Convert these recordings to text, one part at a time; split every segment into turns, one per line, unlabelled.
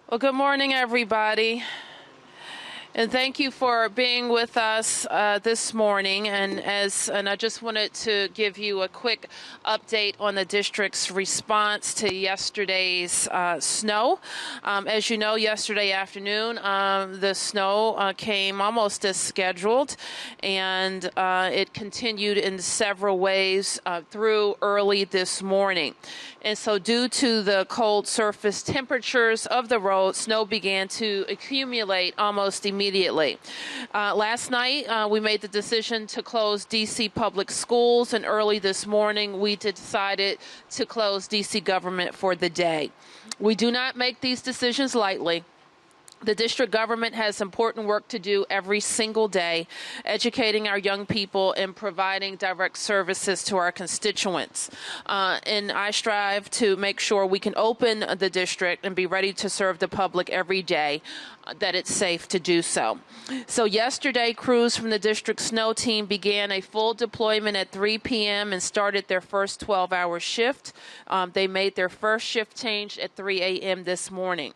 Well, good morning, everybody. And thank you for being with us this morning. And I just wanted to give you a quick update on the district's response to yesterday's snow. As you know, yesterday afternoon, the snow came almost as scheduled, and it continued in several ways through early this morning. And so due to the cold surface temperatures of the road, snow began to accumulate almost immediately. Last night, we made the decision to close D.C. public schools, and early this morning, we decided to close D.C. government for the day. We do not make these decisions lightly. The district government has important work to do every single day, educating our young people and providing direct services to our constituents. And I strive to make sure we can open the district and be ready to serve the public every day, that it's safe to do so. So yesterday, crews from the district snow team began a full deployment at 3 p.m. and started their first 12-hour shift. They made their first shift change at 3 a.m. this morning.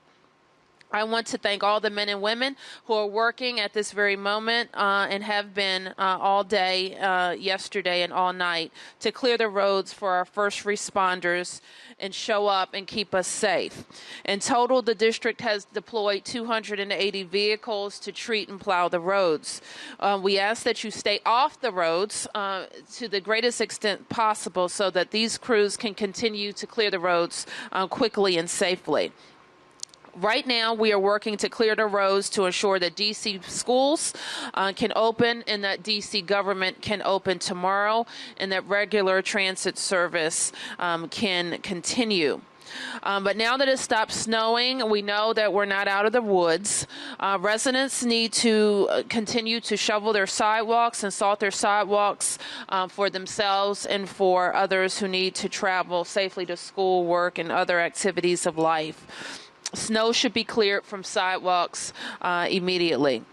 I want to thank all the men and women who are working at this very moment and have been all day yesterday and all night to clear the roads for our first responders and show up and keep us safe. In total, the district has deployed 280 vehicles to treat and plow the roads. We ask that you stay off the roads to the greatest extent possible so that these crews can continue to clear the roads quickly and safely. Right now, we are working to clear the roads to ensure that D.C. schools can open and that D.C. government can open tomorrow and that regular transit service can continue. But now that it stopped snowing, we know that we're not out of the woods. Residents need to continue to shovel their sidewalks and salt their sidewalks for themselves and for others who need to travel safely to school, work, and other activities of life. Snow should be cleared from sidewalks immediately.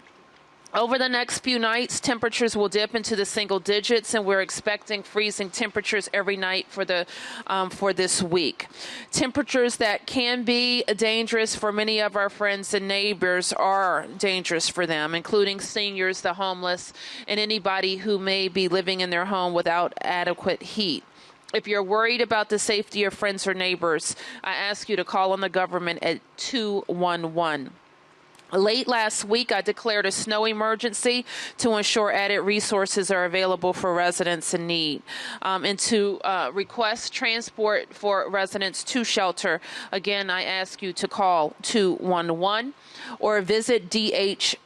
Over the next few nights, temperatures will dip into the single digits, and we're expecting freezing temperatures every night for this week. Temperatures that can be dangerous for many of our friends and neighbors are dangerous for them, including seniors, the homeless, and anybody who may be living in their home without adequate heat. If you're worried about the safety of friends or neighbors, I ask you to call on the government at 211. Late last week, I declared a snow emergency to ensure added resources are available for residents in need and to request transport for residents to shelter. Again, I ask you to call 211 or visit dhs.dc.gov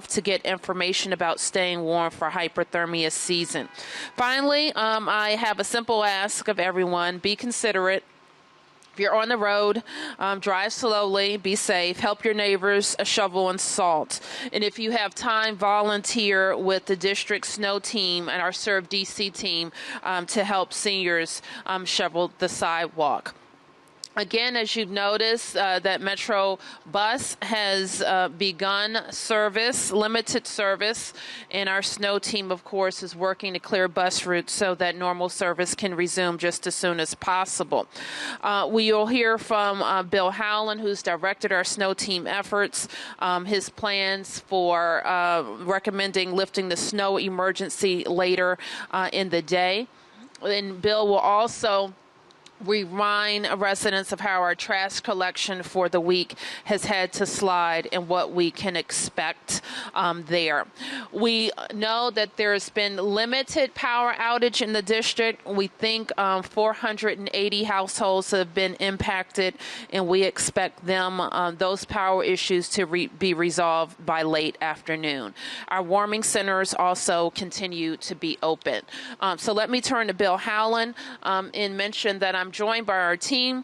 to get information about staying warm for hypothermia season. Finally, I have a simple ask of everyone. Be considerate. If you're on the road, drive slowly, be safe, help your neighbors shovel and salt. And if you have time, volunteer with the district snow team and our Serve DC team to help seniors shovel the sidewalk. Again, as you've noticed, that Metro Bus has begun service, limited service, and our snow team, of course, is working to clear bus routes so that normal service can resume just as soon as possible. We will hear from Bill Howland, who's directed our snow team efforts, his plans for recommending lifting the snow emergency later in the day. And Bill will also remind residents of how our trash collection for the week has had to slide and what we can expect there. We know that there's been limited power outage in the district. We think 480 households have been impacted, and we expect those power issues to be resolved by late afternoon. Our warming centers also continue to be open. So let me turn to Bill Howland and mention that I'm joined by our team,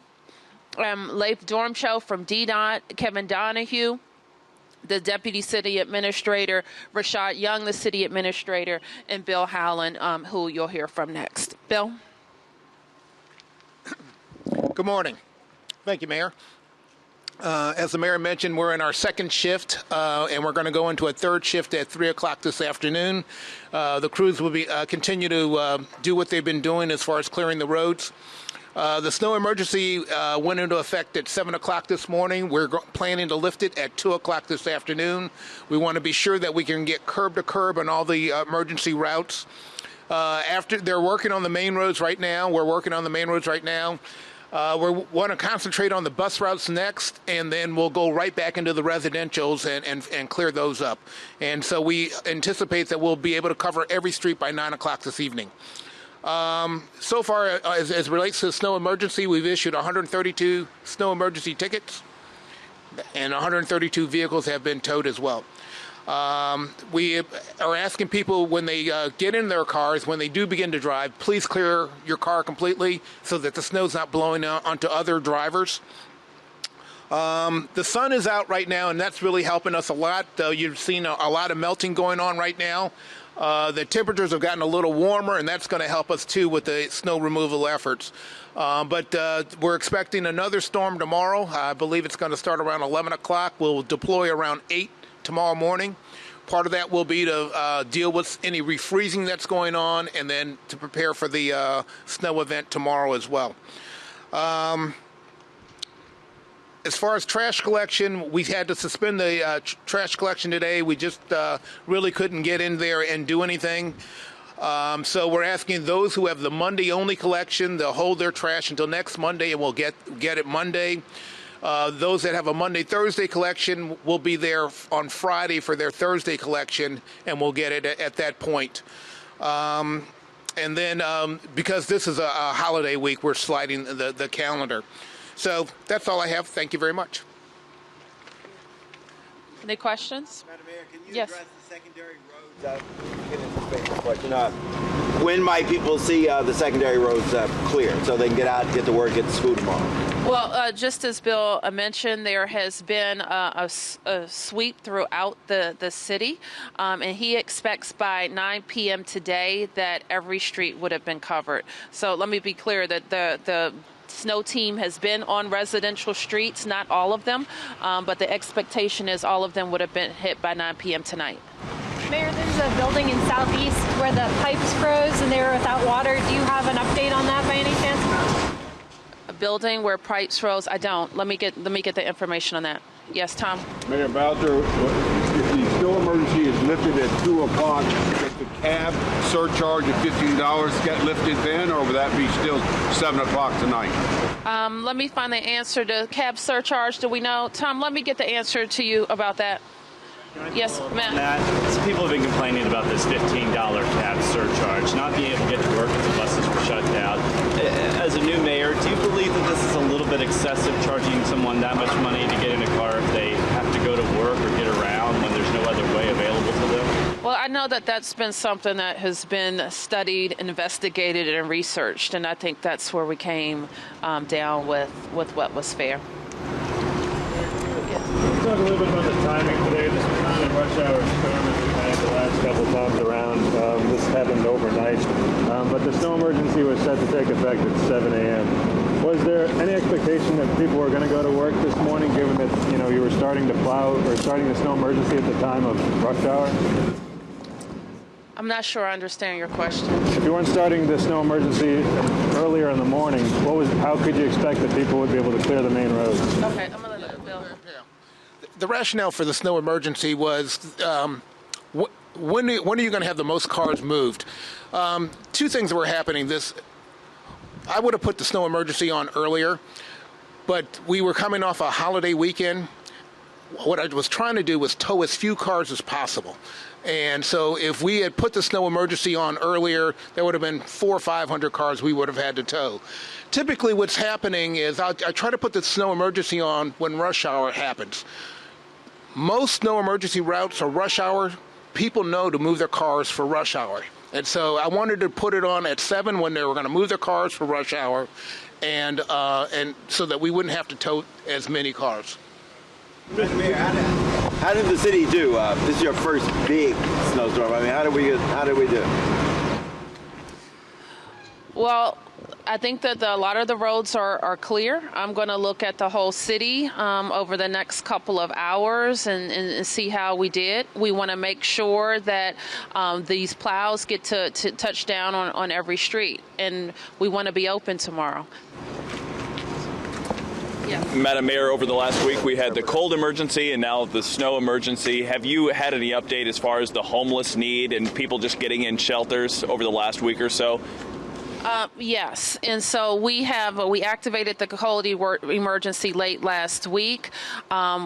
Leif Dormschow from DDOT, Kevin Donahue, the Deputy City Administrator, Rashad Young, the City Administrator, and Bill Howland, who you'll hear from next. Bill?
Good morning. Thank you, Mayor. As the mayor mentioned, we're in our second shift, and we're going to go into a third shift at 3 o'clock this afternoon. The crews will be continue to do what they've been doing as far as clearing the roads. The snow emergency went into effect at 7 o'clock this morning. We're planning to lift it at 2 o'clock this afternoon. We want to be sure that we can get curb to curb on all the emergency routes. After they're working on the main roads right now. We're working on the main roads right now. We want to concentrate on the bus routes next, and then we'll go right back into the residentials and clear those up. And so we anticipate that we'll be able to cover every street by 9 o'clock this evening. So far, as it relates to the snow emergency, we've issued 132 snow emergency tickets, and 132 vehicles have been towed as well. We are asking people when they get in their cars, when they do begin to drive, please clear your car completely so that the snow's not blowing onto other drivers. The sun is out right now, and that's really helping us a lot. You've seen a lot of melting going on right now. The temperatures have gotten a little warmer, and that's going to help us too with the snow removal efforts. But we're expecting another storm tomorrow. I believe it's going to start around 11 o'clock. We'll deploy around 8 tomorrow morning. Part of that will be to deal with any refreezing that's going on, and then to prepare for the snow event tomorrow as well. As far as trash collection, we've had to suspend the trash collection today. We just really couldn't get in there and do anything. So we're asking those who have the Monday-only collection, they'll hold their trash until next Monday, and we'll get it Monday. Those that have a Monday-Thursday collection will be there on Friday for their Thursday collection, and we'll get it at that point. And then because this is a holiday week, we're sliding the calendar. So that's all I have. Thank you very much.
Any questions?
Madam Mayor, can you
Yes.
address the secondary roads? When might people see the secondary roads clear so they can get out, get to work, get to school tomorrow?
Well, just as Bill mentioned, there has been a sweep throughout the city, and he expects by 9 p.m. today that every street would have been covered. So let me be clear that the snow team has been on residential streets, not all of them, but the expectation is all of them would have been hit by 9 p.m. tonight.
Mayor, there's a building in Southeast where the pipes froze and they were without water. Do you have an update on that by any chance?
A building where pipes froze? I don't. Let me get the information on that. Yes, Tom.
Mayor Bowser, if the snow emergency is lifted at 2 o'clock, does the cab surcharge of $15 get lifted then, or would that be still 7 o'clock tonight?
Let me find the answer to cab surcharge. Do we know? Tom, let me get the answer to you about that. Yes, Matt.
Some people have been complaining about this $15 cab surcharge, not being able to get to work if the buses were shut down. As a new mayor, do you believe that this is a little bit excessive, charging someone that much money to get in a car if they have to go to work or get around when there's no other way available to them?
Well, I know that that's been something that has been studied, investigated, and researched, and I think that's where we came down with what was fair.
Talk a little bit about the timing today. This was not a rush hour storm as we've had the last couple times around. This happened overnight, but the snow emergency was set to take effect at 7 a.m. Was there any expectation that people were going to go to work this morning, given that you were starting to plow or starting the snow emergency at the time of rush hour?
I'm not sure I understand your question.
If you weren't starting the snow emergency earlier in the morning, how could you expect that people would be able to clear the main roads?
Okay, I'm going to let Bill.
The rationale for the snow emergency was when are you going to have the most cars moved? Two things were happening. I would have put the snow emergency on earlier, but we were coming off a holiday weekend. What I was trying to do was tow as few cars as possible. And so if we had put the snow emergency on earlier, there would have been 400 or 500 cars we would have had to tow. Typically what's happening is I try to put the snow emergency on when rush hour happens. Most snow emergency routes are rush hour. People know to move their cars for rush hour. And so I wanted to put it on at 7 when they were going to move their cars for rush hour, and so that we wouldn't have to tow as many cars.
Madam Mayor, how did the city do? This is your first big snowstorm. I mean, how did we do?
Well, I think that a lot of the roads are clear. I'm going to look at the whole city over the next couple of hours and see how we did. We want to make sure that these plows get to touch down on every street, and we want to be open tomorrow. Yeah.
Madam Mayor, over the last week we had the cold emergency and now the snow emergency. Have you had any update as far as the homeless need and people just getting in shelters over the last week or so?
Yes, and so we activated the cold emergency late last week.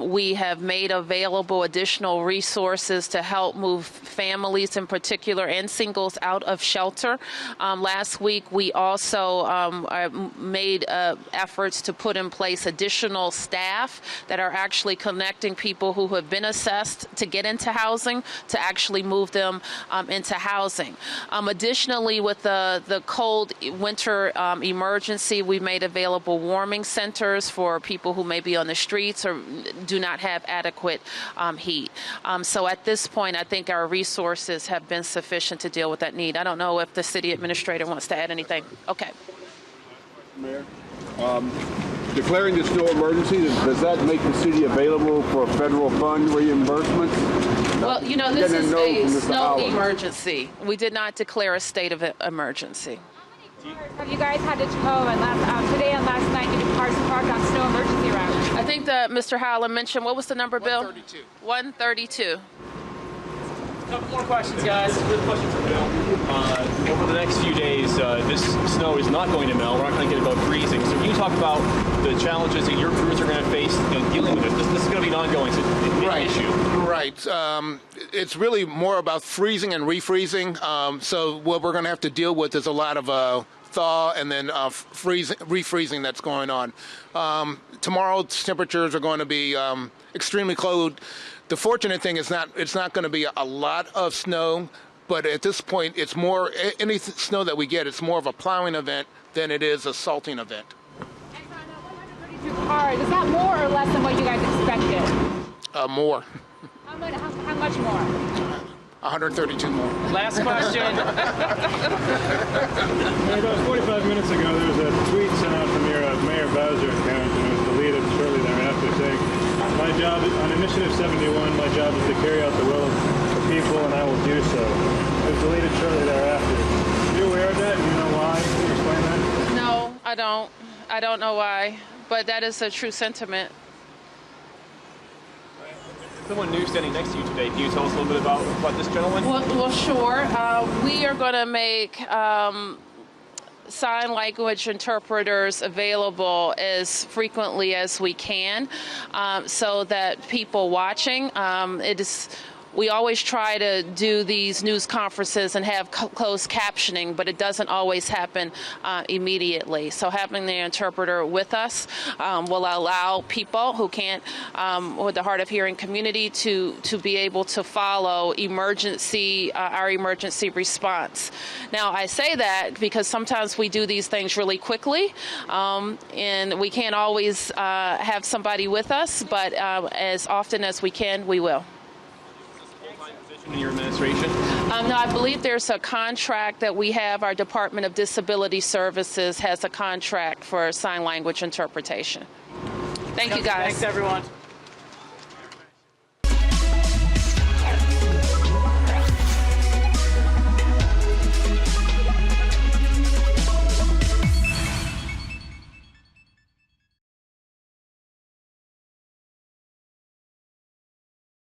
We have made available additional resources to help move families in particular and singles out of shelter. Last week we also made efforts to put in place additional staff that are actually connecting people who have been assessed to get into housing to actually move them into housing. Additionally, with the cold winter emergency, we made available warming centers for people who may be on the streets or do not have adequate heat. So at this point, I think our resources have been sufficient to deal with that need. I don't know if the city administrator wants to add anything. Okay.
Mayor, declaring the snow emergency, does that make the city available for federal fund reimbursements?
Well, you know, this is a snow emergency. We did not declare a state of emergency.
Have you guys had to tow today and last night getting cars parked on snow emergency routes?
I think that Mr. Howland mentioned, what was the number, Bill?
132.
132.
A couple more questions, guys. Good question for Bill. Over the next few days, this snow is not going to melt. We're not going to get above freezing. So can you talk about the challenges that your crews are going to face dealing with this? This is going to be an ongoing issue.
Right. It's really more about freezing and refreezing. So what we're going to have to deal with is a lot of thaw and then refreezing that's going on. Tomorrow's temperatures are going to be extremely cold. The fortunate thing is it's not going to be a lot of snow, but at this point, it's more any snow that we get. It's more of a plowing event than it is a salting event.
And so on 132 cars, is that more or less than what you guys expected?
More.
How much more?
132 more.
Last question.
About 45 minutes ago, there was a tweet sent out from your Mayor Bowser account, and it was deleted shortly thereafter, saying, "My job on Initiative 71, my job is to carry out the will of the people, and I will do so." It was deleted shortly thereafter. Are you aware of that? Do you know why? Can you explain that?
No, I don't. I don't know why, but that is a true sentiment.
Someone new standing next to you today. Can you tell us a little bit about this gentleman?
Well, sure. We are going to make sign language interpreters available as frequently as we can so that people watching, we always try to do these news conferences and have closed captioning, but it doesn't always happen immediately. So having the interpreter with us will allow people who can't, with the hard of hearing community, to be able to follow our emergency response. Now, I say that because sometimes we do these things really quickly, and we can't always have somebody with us, but as often as we can, we will.
In your administration?
No, I believe there's a contract that we have. Our Department of Disability Services has a contract for sign language interpretation. Thank you, guys.
Thanks, everyone.